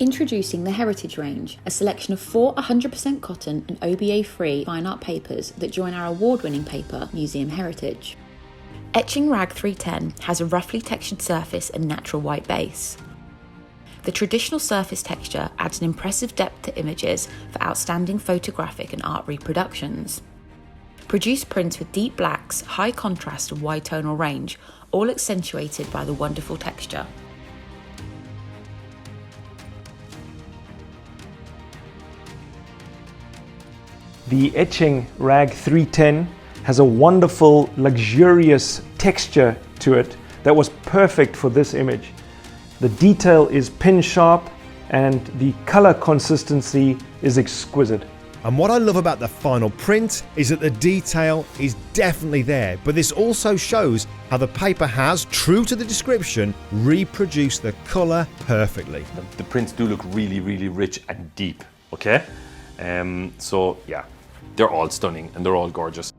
Introducing the Heritage range, a selection of 4 100% cotton and OBA-free fine art papers that join our award-winning paper, Museum Heritage. Etching Rag 310 has a roughly textured surface and natural white base. The traditional surface texture adds an impressive depth to images for outstanding photographic and art reproductions. Produce prints with deep blacks, high contrast and wide tonal range, all accentuated by the wonderful texture. The Etching Rag 310 has a wonderful, luxurious texture to it that was perfect for this image. The detail is pin sharp and the color consistency is exquisite. And what I love about the final print is that the detail is definitely there, but this also shows how the paper has, true to the description, reproduced the colour perfectly. The prints do look really, really rich and deep, okay? So yeah, they're all stunning and they're all gorgeous.